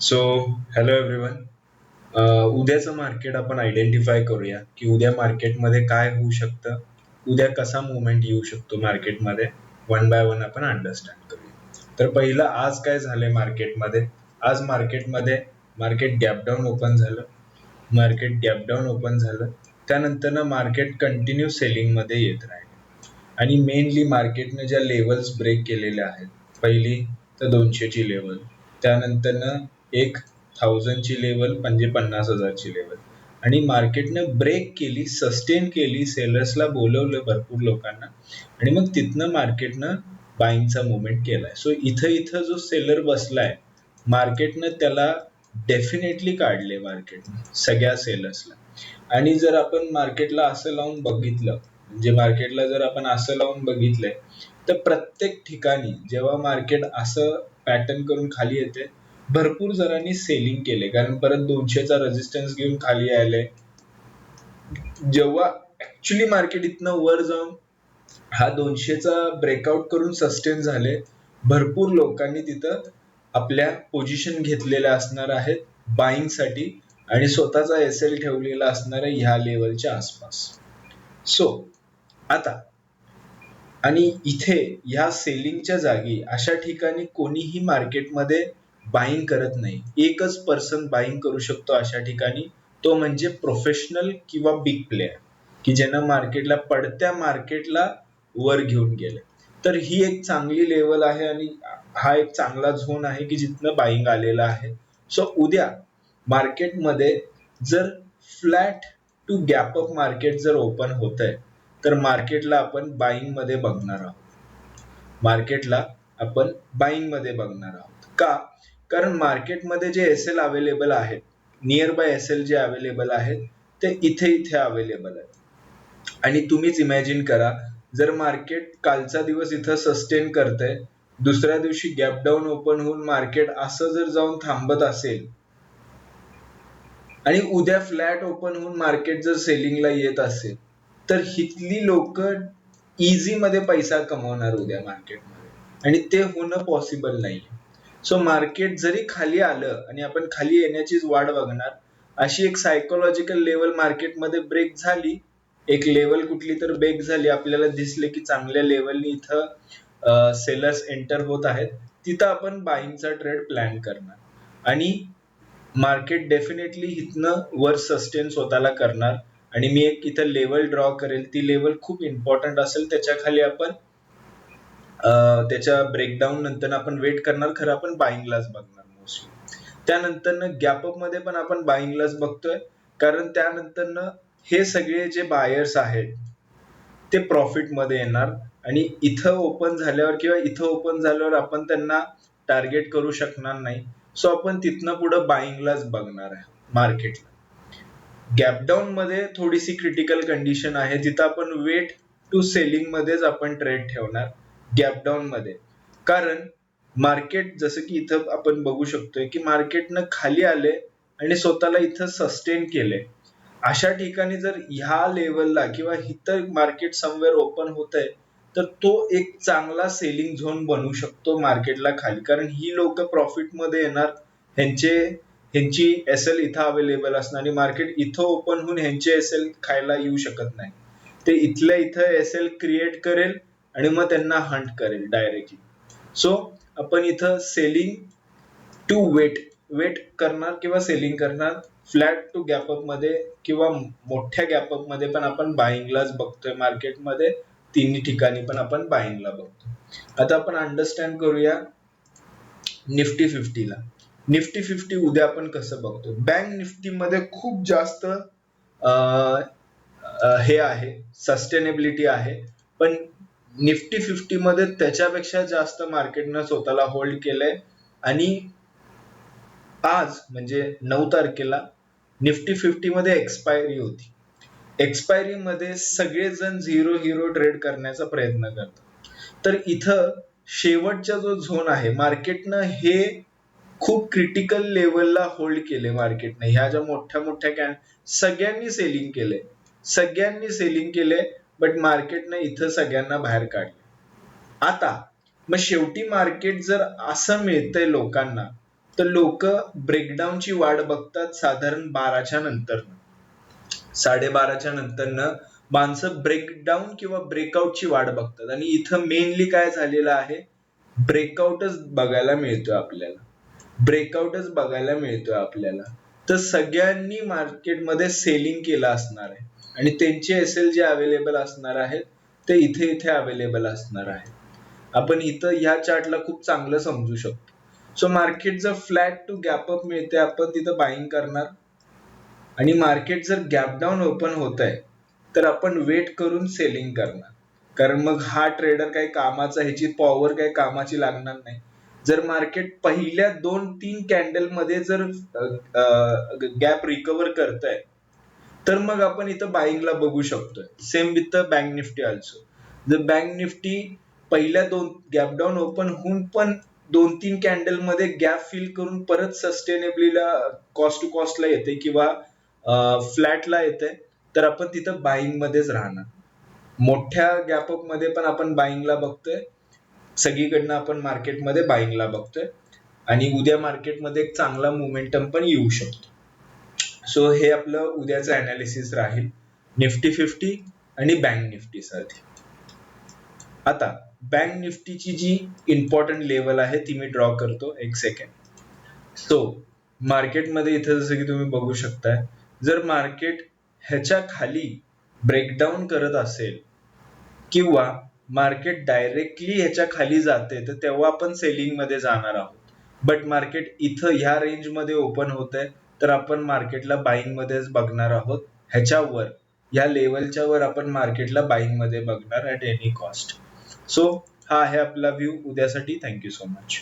So hello everyone. उद्याचं market आपण identify करूया की उद्या मार्केटमध्ये काय होऊ शकतं. उद्या कसा मुवमेंट येऊ शकतो मार्केटमध्ये. वन बाय वन आपण अंडरस्टँड करूया. तर पहिलं आज काय झालंय मार्केटमध्ये. आज मार्केटमध्ये मार्केट गॅपडाऊन ओपन झालं. मार्केट गॅपडाऊन ओपन झालं. त्यानंतर मार्केट कंटिन्यू सेलिंग मध्ये येत राहिलं. आणि मेनली मार्केटने ज्या लेवल्स ब्रेक केलेल्या आहेत, पहिली तर 200ची लेवल, त्यानंतर एक 1000ची लेवल म्हणजे 50,000ची लेवल, आणि मार्केटने ब्रेक केली, सस्टेन केली, सेलर्सला बोलवलं भरपूर लोकांना, आणि मग तिथनं मार्केटनं बाईंगचा मुवमेंट केलाय. सो इथं इथं जो सेलर बसलाय, मार्केटनं त्याला डेफिनेटली काढले मार्केटनं सगळ्या सेलर्सला. आणि जर आपण मार्केटला असं लावून बघितलं, म्हणजे मार्केटला जर आपण असं लावून बघितलंय, तर प्रत्येक ठिकाणी जेव्हा मार्केट असं पॅटर्न करून खाली येते, भरपूर जणांनी सेलिंग केले, कारण परत 200चा रेजिस्टन्स घेऊन खाली आले. जेव्हा ऍक्च्युली मार्केट इथनं वर जाऊन हा 200चा ब्रेकआउट करून सस्टेन झाले, भरपूर लोकांनी तिथं आपल्या पोझिशन घेतलेल्या असणार आहेत बाईंग साठी, आणि स्वतःचा एसएल ठेवलेला असणार आहे ह्या लेवलच्या आसपास. सो आता आणि इथे ह्या सेलिंगच्या जागी अशा ठिकाणी कोणीही मार्केटमध्ये बाईंग करत नाही. एकच पर्सन बाईंग करू शकतो अशा ठिकाणी, तो म्हणजे प्रोफेशनल किंवा बिग प्लेयर, की ज्यांना मार्केटला पडत्या मार्केटला वर घेऊन गेले. तर ही एक चांगली लेवल आहे आणि हा एक चांगला झोन आहे की जिथनं बाईंग आलेला आहे. सो उद्या मार्केटमध्ये जर flat to gap up market जर ओपन होत आहे, तर मार्केटला आपण बाईंग मध्ये बघणार आहोत. मार्केटला आपण बाईंग मध्ये बघणार आहोत का? कारण मार्केटमध्ये जे एस एल अवेलेबल आहेत, near by S L J available आहेत, ते इथे इथे अवेलेबल आहेत. आणि तुम्हीच इमॅजिन करा, जर मार्केट कालचा दिवस इथं सस्टेन करतंय, दुसऱ्या दिवशी गॅप डाऊन ओपन होऊन मार्केट असं जर जाऊन थांबत असेल, आणि उद्या फ्लॅट ओपन होऊन मार्केट जर सेलिंगला येत असेल, तर हितली लोक इझी मध्ये पैसा कमवणार उद्या मार्केटमध्ये, आणि ते होणं पॉसिबल नाही. सो मार्केट जरी खाली आलं आणि आपण खाली येण्याचीच वाट बघणार, अशी एक सायकोलॉजिकल लेवल मार्केटमध्ये ब्रेक झाली, एक लेवल कुठली तर ब्रेक झाली, आपल्याला दिसले की चांगल्या लेवलनी इथं सेलर्स एंटर होत आहेत, तिथं आपण बाईंगचा ट्रेड प्लॅन करणार. आणि मार्केट डेफिनेटली इथनं वर सस्टेन स्वतःला करणार. आणि मी एक इथं लेवल ड्रॉ करेल, ती लेवल खूप इम्पॉर्टंट असेल, त्याच्या खाली आपण त्याच्या ब्रेकडाऊन नंतर आपण वेट करणार, खरं आपण बाईंगलाच बघणार मोस्टली. त्यानंतर गॅपअप मध्ये पण आपण बाईंगलाच बघतोय, कारण त्यानंतर हे सगळे जे बायर्स आहेत ते प्रॉफिट मध्ये येणार, आणि इथं ओपन झाल्यावर किंवा इथं ओपन झाल्यावर आपण त्यांना टार्गेट करू शकणार नाही. सो आपण तिथनं पुढे बाईंगलाच बघणार आहे मार्केटला. गॅपडाऊन मध्ये थोडीशी क्रिटिकल कंडिशन आहे, तिथं आपण वेट टू सेलिंग मध्येच आपण ट्रेड ठेवणार गॅपडाऊन मध्ये. कारण मार्केट जसं की इथं आपण बघू शकतोय की मार्केटनं खाली आले आणि स्वतःला इथं सस्टेन केले. अशा ठिकाणी जर ह्या लेवलला किंवा इथं मार्केट समवेअर ओपन होत आहे, तर तो एक चांगला सेलिंग झोन बनू शकतो मार्केटला खाली, कारण ही लोक प्रॉफिट मध्ये येणार, ह्यांची एस एल इथं अवेलेबल असणार, आणि मार्केट इथं ओपन होऊन ह्यांचे एस एल खायला येऊ शकत नाही. ते इथल्या इथं एस एल क्रिएट करेल आणि मग त्यांना हंट करेल डायरेक्टली. सो आपण इथं सेलिंग टू वेट करणार किंवा सेलिंग करणार फ्लॅट टू गॅपअप मध्ये किंवा मोठ्या गॅपअप मध्ये पण आपण बाईंगलाच बघतोय मार्केटमध्ये. तिन्ही ठिकाणी पण आपण बाईंगला बघतो. आता आपण अंडरस्टँड करूया निफ्टी 50ला. निफ्टी 50 उद्या आपण कसं बघतो. बँक निफ्टी मध्ये खूप जास्त हे आहे, सस्टेनेबिलिटी आहे, पण निफ्टी 50 मध्ये त्याच्यापेक्षा जास्त मार्केटनं स्वतःला होल्ड केलंय. आणि आज म्हणजे 9 तारखेला निफ्टी 50 मध्ये एक्सपायरी होती. एक्सपायरी मध्ये सगळेजण झिरो हिरो ट्रेड करण्याचा प्रयत्न करतात. तर इथं शेवटचा जो झोन आहे, मार्केटनं हे खूप क्रिटिकल लेवलला होल्ड केले. मार्केटने ह्या ज्या मोठ्या मोठ्या सगळ्यांनी सेलिंग केले, बट मार्केटने इथं सगळ्यांना बाहेर काढले. आता मग शेवटी मार्केट जर असं मिळतंय लोकांना, तर लोक ब्रेकडाऊनची वाट बघतात साधारण 12च्या नंतर, 12:30च्या नंतरनं माणसं ब्रेकडाऊन किंवा ब्रेकआउटची वाट बघतात. आणि इथं मेनली काय झालेलं आहे, ब्रेकआउटच बघायला मिळतोय आपल्याला, ब्रेकआउटच बघायला मिळतोय आपल्याला. तर सगळ्यांनी मार्केटमध्ये सेलिंग केलं असणार आहे आणि त्यांचे एसएल जे अवेलेबल असणार आहेत ते इथे इथे अवेलेबल असणार आहे. आपण इथं ह्या चार्टला खूप चांगलं समजू शकतो. सो मार्केट जर फ्लॅट टू गॅप अप मिळते, आपण तिथं बाईंग करणार. आणि मार्केट जर गॅप डाऊन ओपन होत आहे तर आपण वेट करून सेलिंग करणार, कारण मग हा ट्रेडर काही कामाचा, ह्याची पॉवर काही कामाची लागणार नाही. जर मार्केट पहिल्या 2-3 कॅन्डल मध्ये जर गॅप रिकव्हर करत आहे तर मग आपण इथं बाईंगला बघू शकतोय. Same with the bank Nifty also. जर बँक निफ्टी पहिल्या 2 गॅप डाऊन ओपन होऊन पण 2-3 कॅन्डल मध्ये गॅप फिल करून परत सस्टेनेबलीला कॉस्ट टू कॉस्टला येते किंवा फ्लॅटला येते, तर आपण तिथं बाईंग मध्येच राहणार. मोठ्या गॅपअप मध्ये पण आपण बाईंगला बघतोय, सगळीकडनं आपण मार्केटमध्ये बाईंगला बघतोय आणि उद्या मार्केटमध्ये एक चांगला मोमेंटम पण येऊ शकतो. सो हे आपलं उद्याचं अनालिसिस राहील निफ्टी 50 आणि बँक निफ्टी साठी. आता बँक निफ्टीची जी इम्पॉर्टंट लेवल आहे ती मी ड्रॉ करतो, एक सेकंड. सो मार्केटमध्ये इथे जसं की तुम्ही बघू शकताय, जर मार्केट ह्याच्या खाली ब्रेकडाऊन करत असेल किंवा मार्केट डायरेक्टली ह्याच्या खाली जाते तर तेव्हा आपण सेलिंग मध्ये जाणार आहोत. बट मार्केट इथं ह्या रेंज मध्ये ओपन होत आहे तर आपण मार्केटला बाईंग मध्येच बघणार आहोत. ह्याच्यावर, ह्या लेवलच्या वर आपण मार्केटला बाईंग मध्ये बघणार ऍट एनी कॉस्ट. सो हा आहे आपला व्ह्यू उद्यासाठी. Thank you so much.